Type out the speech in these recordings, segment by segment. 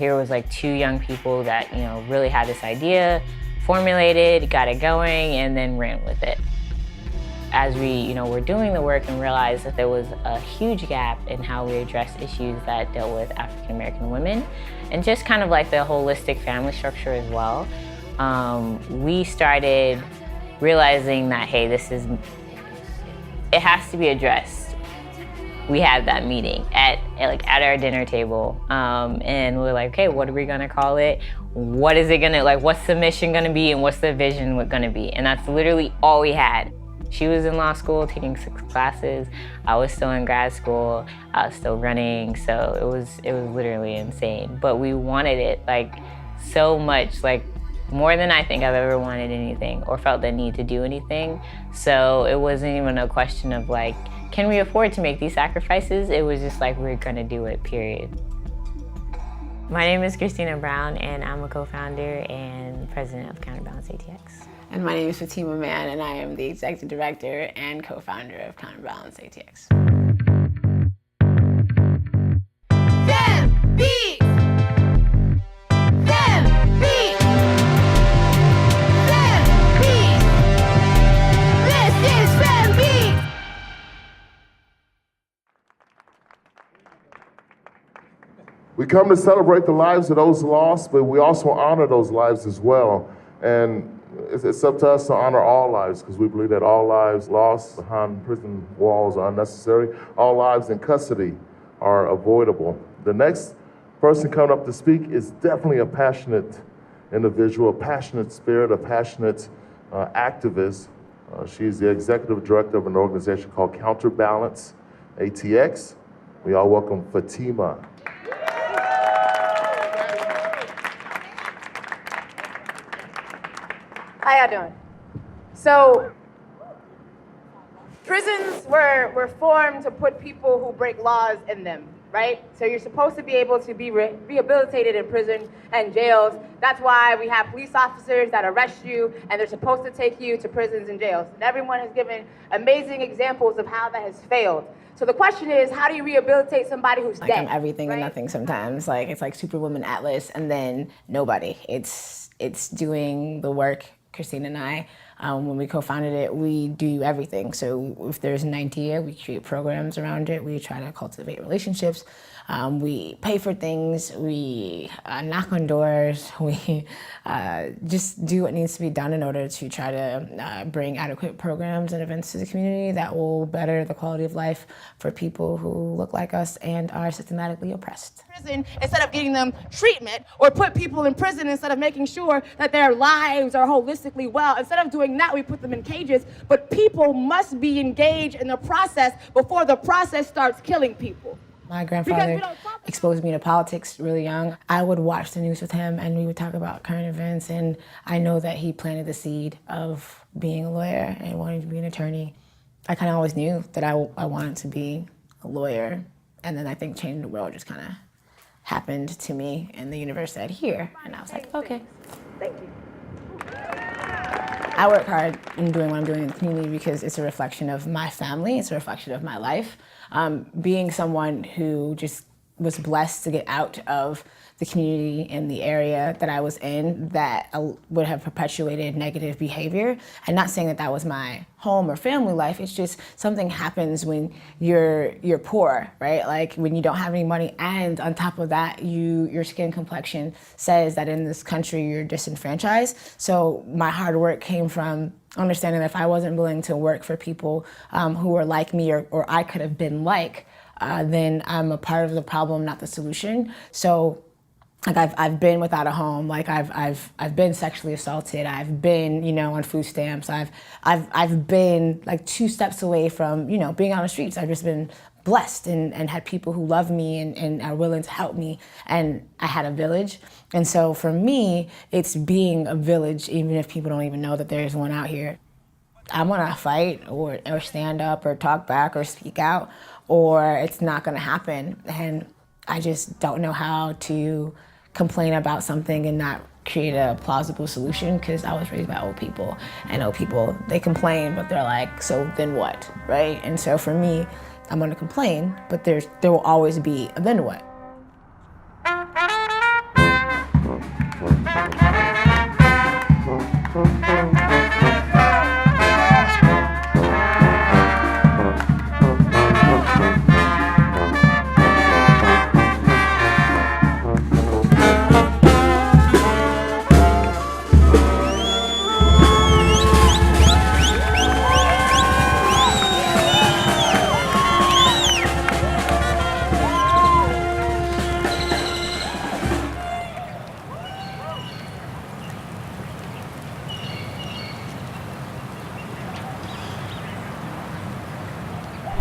Here was like two young people that, really had this idea, formulated, got it going, and then ran with it. As we, were doing the work and realized that there was a huge gap in how we address issues that dealt with African American women, and just kind of like the holistic family structure as well, we started realizing that, hey, it has to be addressed. We had that meeting at our dinner table, and we were like, okay, what are we gonna call it? What is it gonna, what's the mission gonna be, and what's the vision gonna be? And that's literally all we had. She was in law school taking 6 classes. I was still in grad school. I was still running, so it was literally insane. But we wanted it so much, more than I think I've ever wanted anything or felt the need to do anything. So it wasn't even a question of can we afford to make these sacrifices? It was just we're gonna do it, period. My name is Kristina Brown, and I'm a co-founder and president of Counterbalance ATX. And my name is Fatima Mann, and I am the executive director and co-founder of Counterbalance ATX. FemBeat! FemBeat! FemBeat! This is FemBeat! We come to celebrate the lives of those lost, but we also honor those lives as well. And it's up to us to honor all lives, because we believe that all lives lost behind prison walls are unnecessary. All lives in custody are avoidable. The next person coming up to speak is definitely a passionate individual, a passionate spirit, a passionate activist. She's the executive director of an organization called Counterbalance ATX. We all welcome Fatima. How y'all doing? So, prisons were formed to put people who break laws in them, right? So you're supposed to be able to be rehabilitated in prison and jails. That's why we have police officers that arrest you, and they're supposed to take you to prisons and jails. And everyone has given amazing examples of how that has failed. So the question is, how do you rehabilitate somebody who's dead? I'm everything and nothing sometimes. It's like Superwoman Atlas, and then nobody. It's doing the work. Kristina and I, when we co-founded it, we do everything. So if there's an idea, we create programs around it. We try to cultivate relationships. We pay for things. We knock on doors. We just do what needs to be done in order to try to bring adequate programs and events to the community that will better the quality of life for people who look like us and are systematically oppressed. Prison instead of getting them treatment, or put people in prison instead of making sure that their lives are holistically well. Instead of doing that, we put them in cages, but people must be engaged in the process before the process starts killing people. My grandfather exposed me to politics really young. I would watch the news with him, and we would talk about current events, and I know that he planted the seed of being a lawyer and wanting to be an attorney. I kind of always knew that I wanted to be a lawyer, and then I think changing the world just kind of happened to me, and the universe said, here, and I was like, okay. Thank you. I work hard in doing what I'm doing in the community because it's a reflection of my family, it's a reflection of my life. Being someone who just was blessed to get out of the community in the area that I was in that would have perpetuated negative behavior. I'm not saying that that was my home or family life, it's just something happens when you're poor, right? When you don't have any money, and on top of that, your skin complexion says that in this country you're disenfranchised. So my hard work came from understanding that if I wasn't willing to work for people who were like me or I could have been like, then I'm a part of the problem, not the solution. So I've been without a home. I've been sexually assaulted. I've been, on food stamps. I've been 2 steps away from, being on the streets. I've just been blessed and had people who love me and are willing to help me. And I had a village. And so for me, it's being a village, even if people don't even know that there's one out here. I'm gonna fight or stand up or talk back or speak out, or it's not gonna happen. And I just don't know how to complain about something and not create a plausible solution, because I was raised by old people, and old people, they complain, but they're like, so then what, right? And so for me, I'm gonna complain, but there will always be a then what.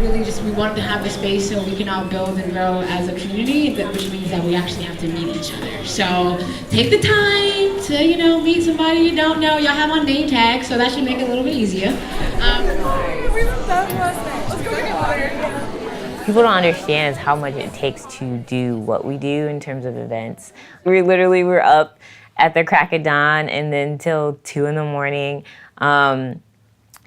Really just, we wanted to have a space so we can all build and grow as a community, which means that we actually have to meet each other. So take the time to, meet somebody you don't know. Y'all have on name tags, so that should make it a little bit easier. People don't understand how much it takes to do what we do in terms of events. We literally were up at the crack of dawn and then till 2 in the morning.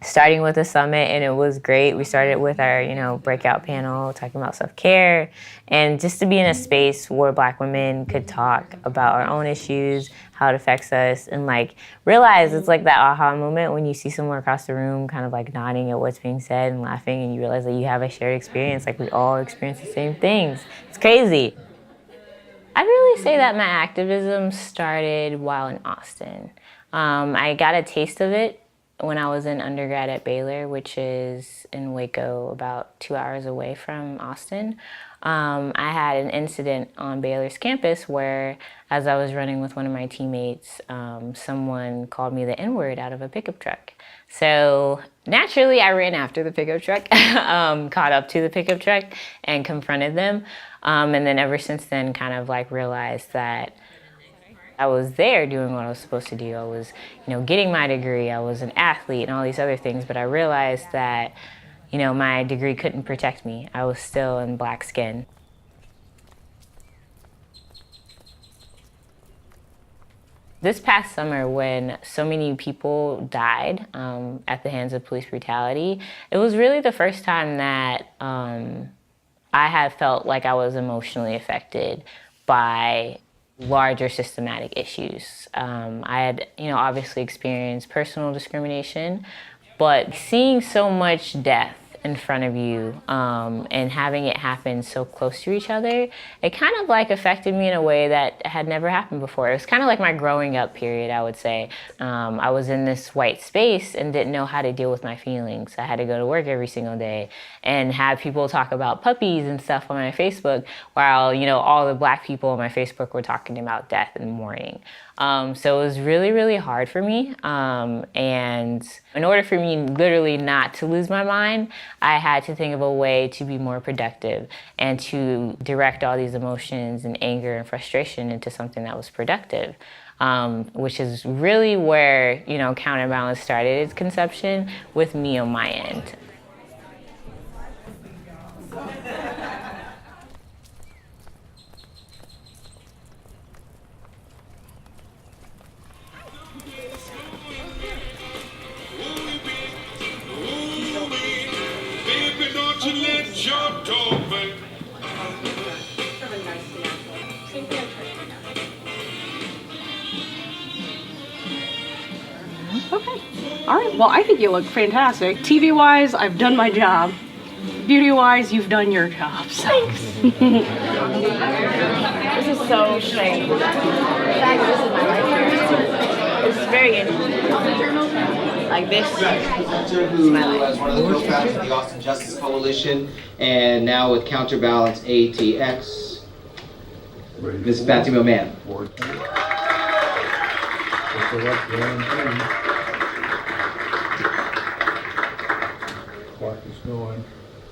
Starting with a summit, and it was great. We started with our, breakout panel talking about self-care, and just to be in a space where Black women could talk about our own issues, how it affects us, and realize it's like that aha moment when you see someone across the room kind of nodding at what's being said and laughing, and you realize that you have a shared experience, we all experience the same things. It's crazy. I'd really say that my activism started while in Austin. I got a taste of it when I was in undergrad at Baylor, which is in Waco, about 2 hours away from Austin. I had an incident on Baylor's campus where, as I was running with one of my teammates, someone called me the N-word out of a pickup truck. So naturally, I ran after the pickup truck, caught up to the pickup truck and confronted them. And then ever since then, kind of realized that I was there doing what I was supposed to do. I was, getting my degree. I was an athlete and all these other things, but I realized that, my degree couldn't protect me. I was still in Black skin. This past summer, when so many people died at the hands of police brutality, it was really the first time that I had felt like I was emotionally affected by larger systematic issues. I had, obviously experienced personal discrimination, but seeing so much death in front of you and having it happen so close to each other, it kind of affected me in a way that had never happened before. It was kind of my growing up period, I would say. I was in this white space and didn't know how to deal with my feelings. I had to go to work every single day and have people talk about puppies and stuff on my Facebook while, all the Black people on my Facebook were talking about death and mourning. So it was really, really hard for me. And in order for me literally not to lose my mind, I had to think of a way to be more productive and to direct all these emotions and anger and frustration into something that was productive. Which is really where, counterbalance started its conception with me on my end. Okay. All right. Well, I think you look fantastic. TV-wise, I've done my job. Beauty-wise, you've done your job. So. Thanks. This is so strange. In fact, this is my life here. It's very interesting. This who is one of the co-founders of the Austin Justice Coalition, and now with Counterbalance ATX, Ms. Fatima Mann.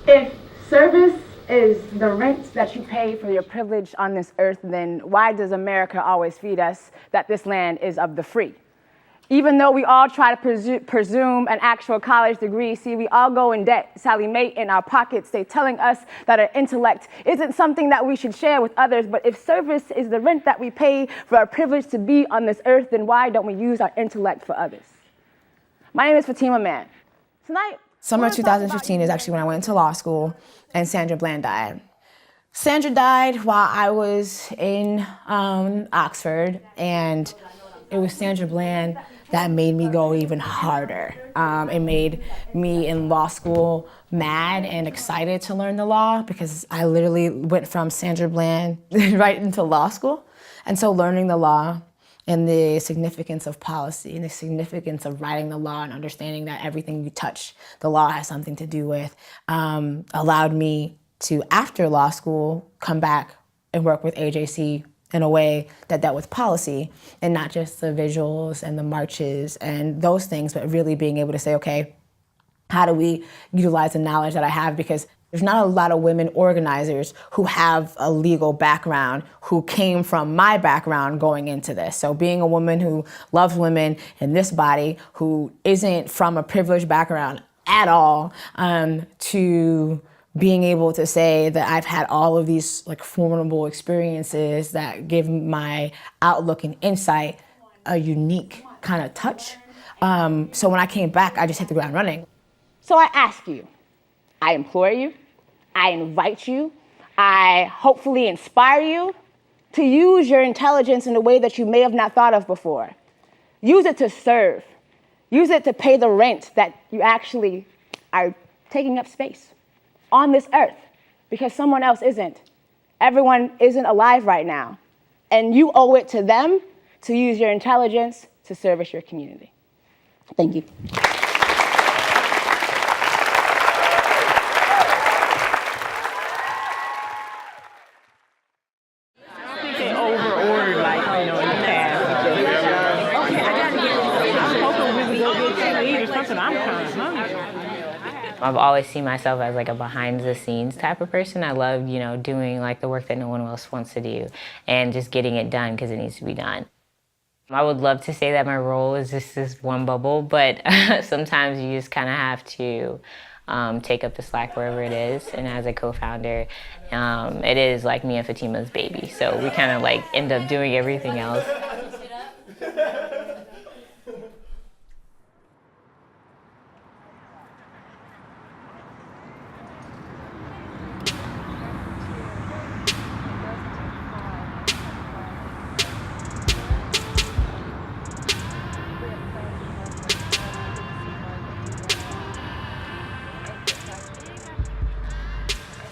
If service is the rent that you pay for your privilege on this earth, then why does America always feed us that this land is of the free? Even though we all try to presume an actual college degree, see, we all go in debt. Sally Mae in our pockets, they telling us that our intellect isn't something that we should share with others, but if service is the rent that we pay for our privilege to be on this earth, then why don't we use our intellect for others? My name is Fatima Mann. Tonight, Summer 2015 is actually when I went into law school and Sandra Bland died. Sandra died while I was in Oxford, and it was Sandra Bland that made me go even harder. It made me in law school mad and excited to learn the law because I literally went from Sandra Bland right into law school. And so learning the law and the significance of policy and the significance of writing the law and understanding that everything you touch, the law has something to do with, allowed me to, after law school, come back and work with AJC in a way that dealt with policy and not just the visuals and the marches and those things, but really being able to say, okay, How do we utilize the knowledge that I have? Because there's not a lot of women organizers who have a legal background who came from my background going into this. So being a woman who loves women in this body, who isn't from a privileged background at all, to being able to say that I've had all of these like formidable experiences that give my outlook and insight a unique kind of touch. So when I came back, I just hit the ground running. So I ask you, I implore you, I invite you, I hopefully inspire you to use your intelligence in a way that you may have not thought of before. Use it to serve. Use it to pay the rent that you actually are taking up space on this earth because someone else isn't. Everyone isn't alive right now. And you owe it to them to use your intelligence to service your community. Thank you. I've always seen myself as like a behind the scenes type of person. I love, doing like the work that no one else wants to do and just getting it done because it needs to be done. I would love to say that my role is just this one bubble, but sometimes you just kind of have to take up the slack wherever it is. And as a co-founder, it is like me and Fatima's baby. So we kind of like end up doing everything else.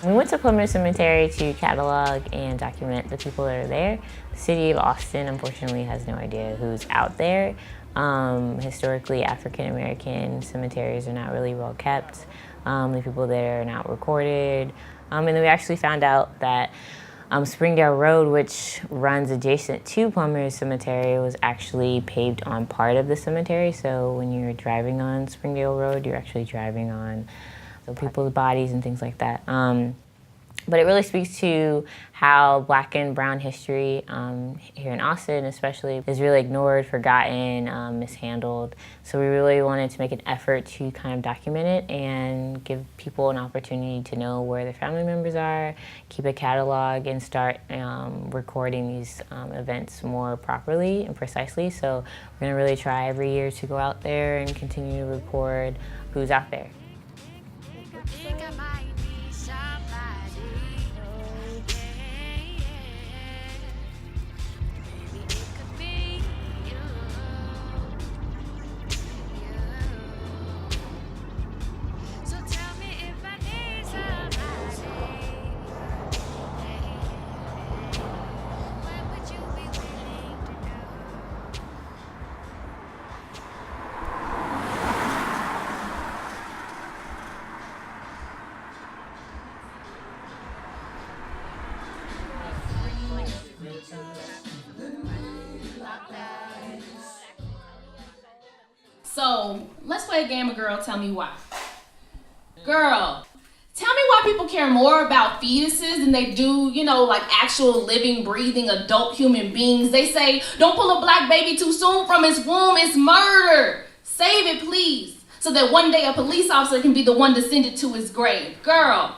We went to Plymouth Cemetery to catalog and document the people that are there. The city of Austin, unfortunately, has no idea who's out there. Historically, African-American cemeteries are not really well kept. The people there are not recorded. And then we actually found out that Springdale Road, which runs adjacent to Plymouth Cemetery, was actually paved on part of the cemetery. So when you're driving on Springdale Road, you're actually driving on people's bodies and things like that. But it really speaks to how Black and brown history here in Austin especially is really ignored, forgotten, mishandled. So we really wanted to make an effort to kind of document it and give people an opportunity to know where their family members are, keep a catalog, and start recording these events more properly and precisely. So we're gonna really try every year to go out there and continue to record who's out there. So let's play a game of Girl Tell Me Why. Girl, tell me why people care more about fetuses than they do, like actual living, breathing adult human beings. They say, don't pull a Black baby too soon from its womb, it's murder. Save it, please, so that one day a police officer can be the one to send it to his grave. Girl.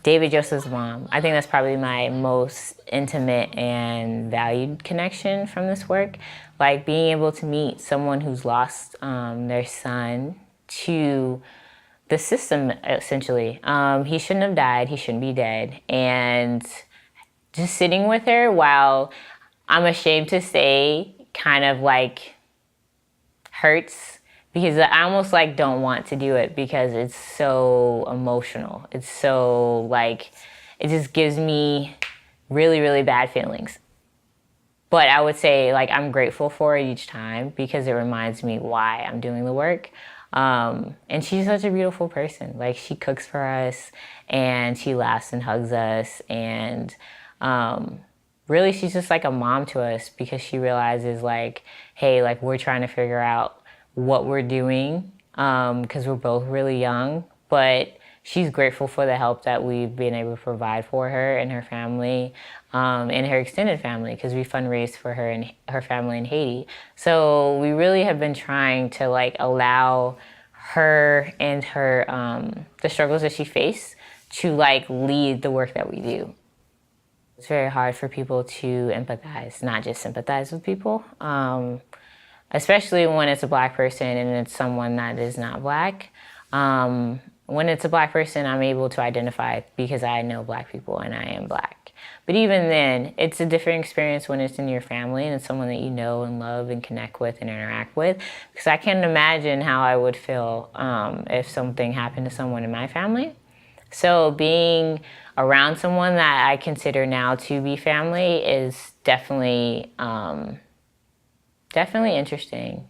David Joseph's mom. I think that's probably my most intimate and valued connection from this work. Like being able to meet someone who's lost their son to the system, essentially. He shouldn't have died, he shouldn't be dead. And just sitting with her while I'm ashamed to say kind of like hurts, because I almost like don't want to do it because it's so emotional. It's so like, it just gives me really, really bad feelings. But I would say like I'm grateful for it each time because it reminds me why I'm doing the work. And she's such a beautiful person. Like she cooks for us and she laughs and hugs us. And really she's just like a mom to us because she realizes like, hey, like we're trying to figure out what we're doing because we're both really young, but she's grateful for the help that we've been able to provide for her and her family, and her extended family, because we fundraised for her and her family in Haiti. So we really have been trying to like allow her and her, the struggles that she faced to like lead the work that we do. It's very hard for people to empathize, not just sympathize with people, especially when it's a Black person and it's someone that is not Black. When it's a Black person, I'm able to identify because I know Black people and I am Black. But even then, it's a different experience when it's in your family and it's someone that you know and love and connect with and interact with. Because I can't imagine how I would feel if something happened to someone in my family. So being around someone that I consider now to be family is definitely, definitely interesting.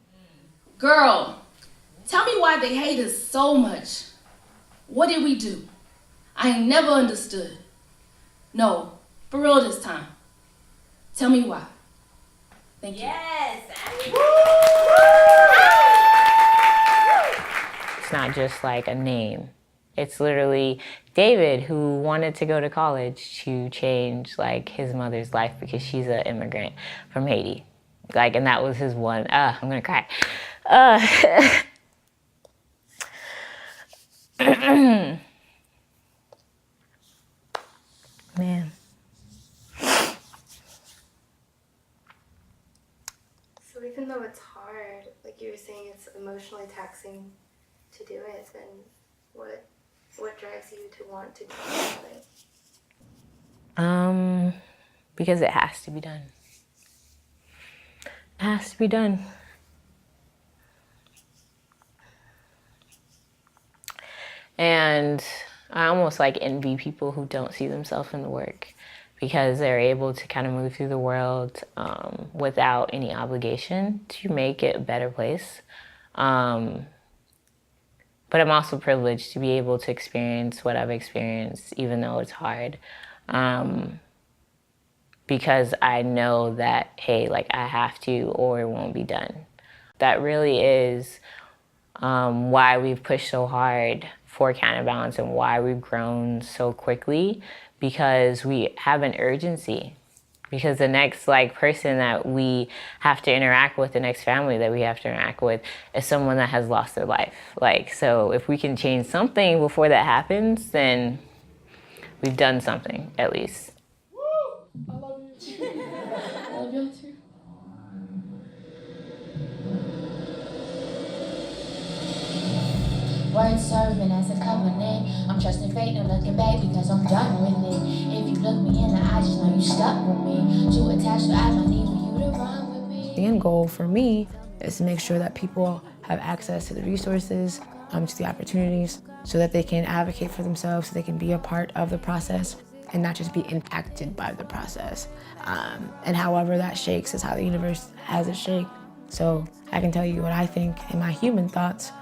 Girl, tell me why they hate us so much. What did we do? I ain't never understood. No, for real this time. Tell me why. Thank you. Yes. It's not just like a name. It's literally David, who wanted to go to college to change like his mother's life because she's an immigrant from Haiti. Like, and that was his one, I'm gonna cry. Man. So even though it's hard, like you were saying, it's emotionally taxing to do it, then what drives you to want to do it? Because it has to be done. It has to be done. And I almost like envy people who don't see themselves in the work because they're able to kind of move through the world without any obligation to make it a better place. But I'm also privileged to be able to experience what I've experienced, even though it's hard. Because I know that, hey, like I have to or it won't be done. That really is why we've pushed so hard for counterbalance and why we've grown so quickly, because we have an urgency. Because the next like person that we have to interact with, the next family that we have to interact with, is someone that has lost their life. Like, so if we can change something before that happens, then we've done something at least. I love you too. I love you too. Word serving as a covenant. I'm trusting fate, no looking back because I'm done with it. If you look me in the eye, just know you stuck with me. Too attached, but I might need for you to run with me. The end goal for me is to make sure that people have access to the resources, to the opportunities, so that they can advocate for themselves, so they can be a part of the process and not just be impacted by the process. And however that shakes is how the universe has it shake. So I can tell you what I think in my human thoughts,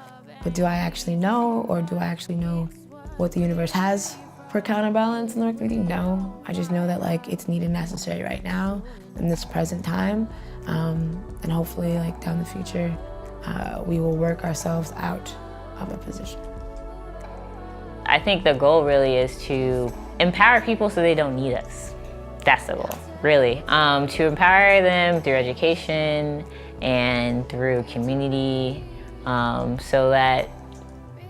but do I actually know, or do I actually know what the universe has for counterbalance in the work we do? No, I just know that like it's needed and necessary right now in this present time. And hopefully like down the future, we will work ourselves out of a position. I think the goal really is to empower people so they don't need us. That's the goal, really. To empower them through education and through community, so that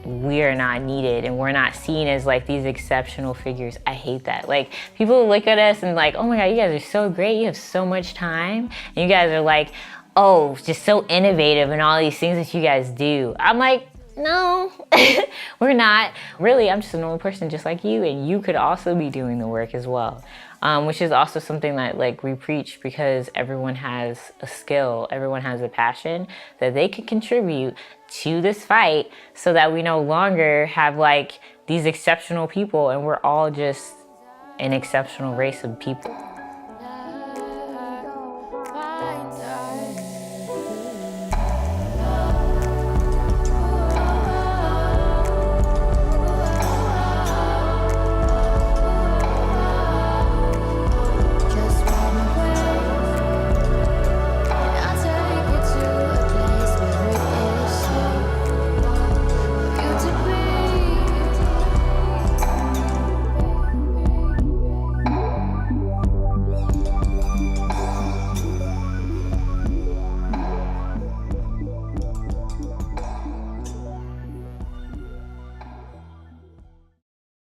we are not needed and we're not seen as like these exceptional figures. I hate that. Like, people look at us and like, oh my God, you guys are so great, you have so much time. And you guys are like, oh, just so innovative and all these things that you guys do. I'm like, no, we're not. Really, I'm just a normal person just like you, and you could also be doing the work as well. Which is also something that like we preach, because everyone has a skill, everyone has a passion that they can contribute to this fight, so that we no longer have like these exceptional people and we're all just an exceptional race of people.